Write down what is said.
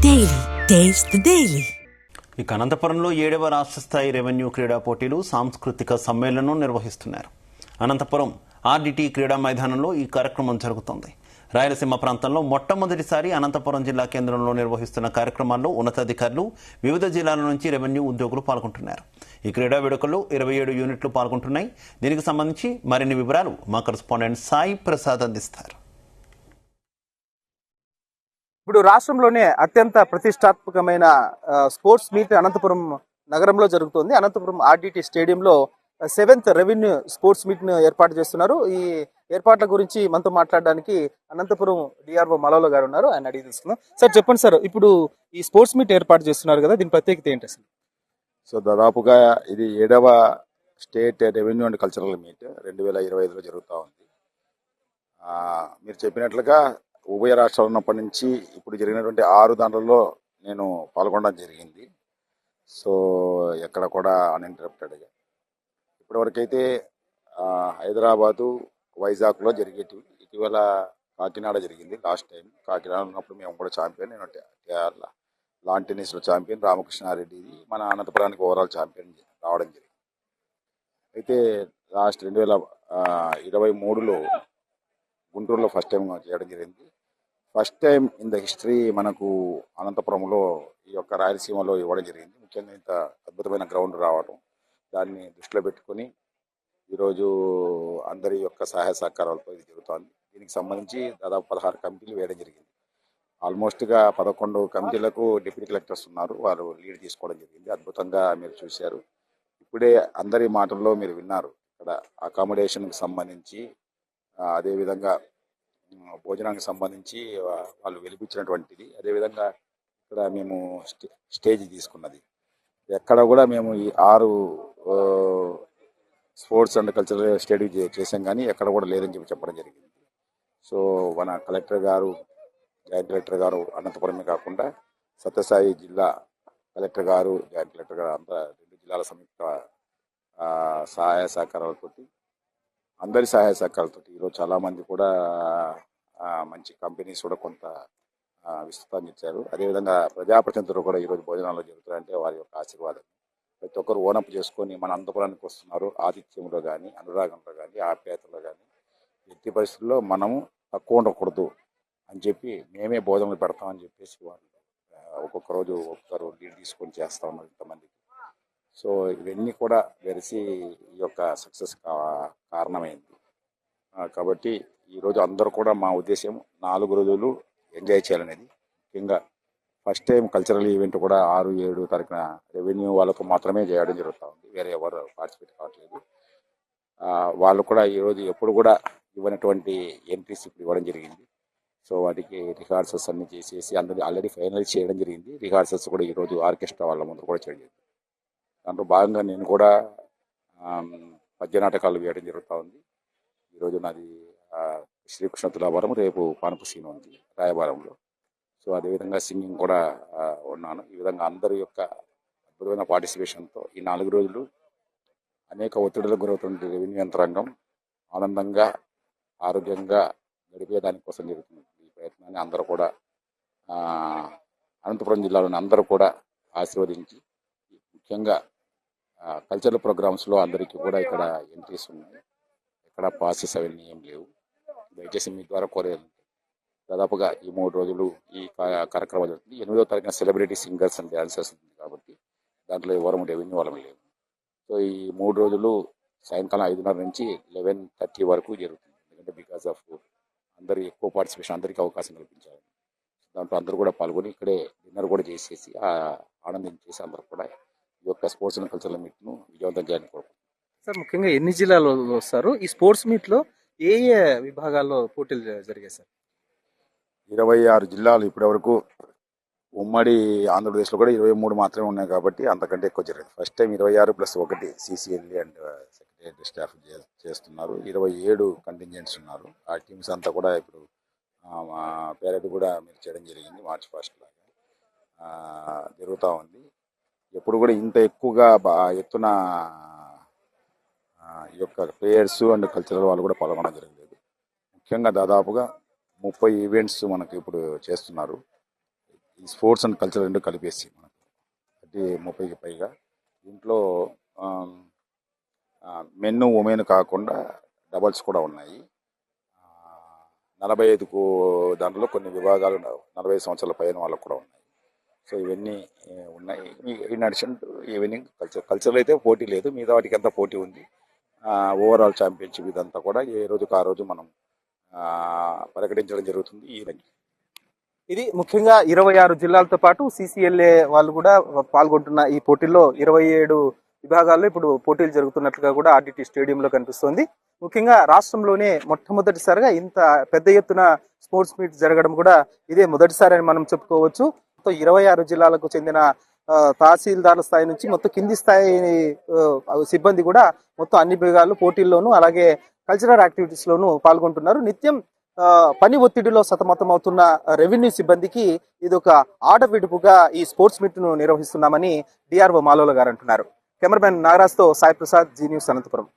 Daily taste the daily. ఇక అనంతపురంలో 7వ రాష్ట్ర స్థాయి రెవెన్యూ క్రీడా పోటీలు సాంస్కృతిక సమ్మేళనం నిర్వహిస్తున్నారు. అనంతపురం ఆర్డిటి క్రీడా మైదానంలో ఈ కార్యక్రమం జరుగుతోంది. రాయలసీమ ప్రాంతంలో మొట్టమొదటిసారి అనంతపురం జిల్లా కేంద్రంలో నిర్వహిస్తున్న కార్యక్రమాల్లో ఉన్నతాధికారులు, వివిధ జిల్లాల నుంచి రెవెన్యూ ఉద్యోగులు పాల్గొంటున్నారు. ఈ క్రీడా వేడుకల్లో 27 యూనిట్లు పాల్గొంటున్నాయి. దీనికి సంబంధించి మరిన్ని వివరాలు మా కరెస్పాండెంట్ సాయి ప్రసాద్ అందిస్తారు. ఇప్పుడు రాష్ట్రంలోనే అత్యంత ప్రతిష్టాత్మకమైన స్పోర్ట్స్ మీట్ అనంతపురం నగరంలో జరుగుతుంది. అనంతపురం ఆర్డిటి స్టేడియంలో 7th రెవెన్యూ స్పోర్ట్స్ మీట్ ను ఏర్పాటు చేస్తున్నారు. ఈ ఏర్పాట్ల గురించి మనతో మాట్లాడడానికి అనంతపురం డిఆర్ఓ మలవల గారు ఉన్నారు. ఆయన అడిగి తెలుసుకుందాం. సార్ చెప్పండి సార్, ఇప్పుడు ఈ స్పోర్ట్స్ మీట్ ఏర్పాటు చేస్తున్నారు కదా, దీని ప్రత్యేకత ఏంటి అసలు? సో దాదాపుగా ఇది 7వ state revenue and cultural meet 2025లో జరుగుతూ ఉంది. మీరు చెప్పినట్లుగా ఉభయ రాష్ట్రాలు ఉన్నప్పటి నుంచి ఇప్పుడు జరిగినటువంటి 6 దాంట్లలో నేను పాల్గొనడం జరిగింది. సో ఎక్కడ కూడా అన్ఇంటరప్టెడ్గా ఇప్పటివరకైతే హైదరాబాదు, వైజాగ్లో జరిగేటివి. ఇటీవల కాకినాడ జరిగింది. లాస్ట్ టైం కాకినాడ ఉన్నప్పుడు మేము కూడా ఛాంపియన్. నేను లాన్ టెన్నిస్లో ఛాంపియన్, రామకృష్ణారెడ్డి మన అనంతపురానికి ఓవరాల్ ఛాంపియన్ రావడం జరిగింది. అయితే లాస్ట్ 2023లో గుంటూరులో ఫస్ట్ టైం చేయడం జరిగింది. First time in the history మనకు అనంతపురంలో ఈ యొక్క రాయలసీమలో ఇవ్వడం జరిగింది. ముఖ్యంగా ఇంత అద్భుతమైన గ్రౌండ్ రావడం, దాన్ని దృష్టిలో పెట్టుకొని ఈరోజు అందరి యొక్క సహాయ సహకారాలతో ఇది జరుగుతోంది. దీనికి సంబంధించి దాదాపు 16 కమిటీలు వేయడం జరిగింది. ఆల్మోస్ట్గా 11 కమిటీలకు డిప్యూటీ కలెక్టర్స్ ఉన్నారు. వారు లీడ్ తీసుకోవడం జరిగింది. అద్భుతంగా మీరు చూశారు. ఇప్పుడే అందరి మాటల్లో మీరు విన్నారు. ఇక్కడ అకామిడేషన్కి సంబంధించి, అదేవిధంగా భోజనానికి సంబంధించి వాళ్ళు వెలిపించినటువంటిది, అదేవిధంగా ఇక్కడ మేము స్టేజ్ తీసుకున్నది. ఎక్కడ కూడా మేము ఈ 6 స్పోర్ట్స్ అండ్ కల్చరల్ స్టేజ్ చేసాం, కానీ ఎక్కడ కూడా లేదని చెప్పడం జరిగింది. సో మన కలెక్టర్ గారు, జాయింట్ కలెక్టర్ గారు అనంతపురమే కాకుండా సత్యసాయి జిల్లా కలెక్టర్ గారు, జాయింట్ కలెక్టర్ గారు అంతా 2 జిల్లాల సంయుక్త సహాయ సహకారాలతో, అందరి సహాయ సహకారాలతో ఈరోజు చాలామంది కూడా మంచి కంపెనీస్ కూడా కొంత విస్తృతంగా ఇచ్చారు. అదేవిధంగా ప్రజాప్రతినిధులు కూడా ఈరోజు భోజనాల్లో జరుగుతారంటే వారి యొక్క ఆశీర్వాదం. ప్రతి ఒక్కరు ఓనప్ చేసుకొని మన అనంతపురానికి వస్తున్నారు. ఆతిథ్యంలో కానీ, అనురాగంలో కానీ, ఆప్యాయతలో కానీ ఎట్టి పరిస్థితుల్లో మనము తక్కువ ఉండకూడదు అని చెప్పి మేమే భోజనాలు పెడతామని చెప్పేసి వాళ్ళు ఒక్కొక్క రోజు ఒక్కొక్కరు లీడ్ తీసుకొని చేస్తా ఉన్నారు ఇంతమందికి. సో ఇవన్నీ కూడా వెలిసి ఈ యొక్క సక్సెస్ కారణమైంది. కాబట్టి ఈరోజు అందరూ కూడా మా ఉద్దేశం 4 రోజులు ఎంజాయ్ చేయాలనేది. ముఖ్యంగా ఫస్ట్ టైం కల్చరల్ ఈవెంట్ కూడా 6, 7 తారీఖున రెవెన్యూ వాళ్ళకు మాత్రమే చేయడం జరుగుతూ ఉంది. వేరే ఎవరు పార్టిసిపేట్ కావట్లేదు. వాళ్ళు కూడా ఈరోజు ఎప్పుడు కూడా ఇవ్వనటువంటి ఎంట్రీస్ ఇప్పుడు ఇవ్వడం జరిగింది. సో వాటికి రిహార్సల్స్ అన్ని చేసేసి అందరూ ఆల్రెడీ ఫైనలైజ్ చేయడం జరిగింది. రిహార్సల్స్ కూడా ఈరోజు ఆర్కెస్ట్రా వాళ్ళ ముందు కూడా చేయడం జరిగింది. దాంట్లో భాగంగా నేను కూడా పద్య నాటకాలు వేయడం జరుగుతూ ఉంది. ఈరోజు నాది శ్రీకృష్ణ తులాభారం, రేపు పానపు సీన్ ఉంది రాయబారంలో. సో అదేవిధంగా సింగింగ్ కూడా ఉన్నాను. ఈ విధంగా అందరి యొక్క అద్భుతమైన పార్టిసిపేషన్తో ఈ 4 రోజులు అనేక ఒత్తిడులకు గురవుతున్న రెవెన్యూ యంత్రాంగం ఆనందంగా, ఆరోగ్యంగా గడిపేదానికోసం జరుగుతుంది ఈ ప్రయత్నాన్ని అందరూ కూడా అనంతపురం జిల్లాలోని అందరూ కూడా ఆశీర్వదించి, ముఖ్యంగా కల్చరల్ ప్రోగ్రామ్స్లో అందరికీ కూడా ఇక్కడ ఎంట్రీస్ ఉన్నాయి. ఇక్కడ పాసెస్ అవన్నీ ఏం లేవు. దయచేసి మీ ద్వారా కోరేది దాదాపుగా ఈ 3 రోజులు ఈ కార్యక్రమం జరుగుతుంది. 8వ తారీఖున సెలబ్రిటీ సింగర్స్ అండ్ డాన్సర్స్ ఉంది కాబట్టి దాంట్లో ఎవరు రెవెన్యూ వాళ్ళని లేవు. సో ఈ 3 రోజులు సాయంకాలం 5:30 నుంచి 11:30 వరకు జరుగుతుంది. ఎందుకంటే బికాస్ ఆఫ్ అందరూ ఎక్కువ పార్టిసిపేషన్, అందరికీ అవకాశం కల్పించాలి. దాంట్లో అందరూ కూడా పాల్గొని ఇక్కడే డిన్నర్ కూడా చేసేసి ఆనందించేసి అందరూ కూడా ఈ యొక్క స్పోర్ట్స్ అండ్ కల్చరల్ మీట్ను విజయవంతం చేయాలని కోరుకుంటున్నాను. సార్ ముఖ్యంగా ఎన్ని జిల్లాలో వస్తారు? ఈ స్పోర్ట్స్ మీట్లో ఏ విభాగాల్లో పోటీలు జరిగాయి సార్? 26 జిల్లాలు ఇప్పటివరకు. ఉమ్మడి ఆంధ్రప్రదేశ్లో కూడా 23 మాత్రమే ఉన్నాయి కాబట్టి అంతకంటే ఎక్కువ జరిగింది. First time 26+1 CCLE and secretary staff చేస్తున్నారు. 27 కంటింజెంట్స్ ఉన్నారు. ఆ టీమ్స్ అంతా కూడా ఇప్పుడు పేరెడ్ కూడా మీరు చేయడం జరిగింది. మార్చ్ 1 లాగా జరుగుతూ ఉంది. ఎప్పుడు కూడా ఇంత ఎక్కువగా ఎత్తున ఈ యొక్క ప్లేయర్స్ అండ్ కల్చరల్ వాళ్ళు కూడా పాల్గొనడం జరగలేదు. ముఖ్యంగా దాదాపుగా 30 ఈవెంట్స్ మనకి ఇప్పుడు చేస్తున్నారు. ఈ స్పోర్ట్స్ అండ్ కల్చర్ రెండు కలిపేసి మనకు అంటే 30కి పైగా దీంట్లో మెన్ ఉమెన్ కాకుండా డబల్స్ కూడా ఉన్నాయి. 45కు దాంట్లో కొన్ని విభాగాలు 40 సంవత్సరాల పైన వాళ్ళకు కూడా ఉన్నాయి. సో ఇవన్నీ ఉన్నాయి. In addition to evening culture అయితే పోటీ లేదు, మిగతా వాటికి అంతా పోటీ ఉంది. ఓవరాల్ ఛాంపియన్షిప్ ఇదంతా కూడా ఏ రోజుకు ఆ రోజు మనం ప్రకటించడం జరుగుతుంది. ఇది ముఖ్యంగా 26 జిల్లాలతో పాటు CCLA వాళ్ళు కూడా పాల్గొంటున్న ఈ పోటీల్లో 27 విభాగాల్లో ఇప్పుడు పోటీలు జరుగుతున్నట్లుగా కూడా RDT స్టేడియంలో కనిపిస్తోంది. ముఖ్యంగా రాష్ట్రంలోనే మొట్టమొదటిసారిగా ఇంత పెద్ద ఎత్తున స్పోర్ట్స్ మీట్ జరగడం కూడా ఇదే మొదటిసారి అని మనం చెప్పుకోవచ్చు. 26 జిల్లాలకు చెందిన తహసీల్దార్ల స్థాయి నుంచి మొత్తం కింది స్థాయి సిబ్బంది కూడా మొత్తం అన్ని విభాగాలు పోటీల్లోనూ అలాగే కల్చరల్ యాక్టివిటీస్ లోనూ పాల్గొంటున్నారు. నిత్యం పని ఒత్తిడిలో సతమతం అవుతున్న రెవెన్యూ సిబ్బందికి ఇది ఒక ఆడవిడుపుగా ఈ స్పోర్ట్స్ మీట్ ను నిర్వహిస్తున్నామని DRO మాలోల గారు అంటున్నారు. కెమెరామెన్ నాగరాజ్ తో సాయి ప్రసాద్, జీ న్యూస్, అనంతపురం.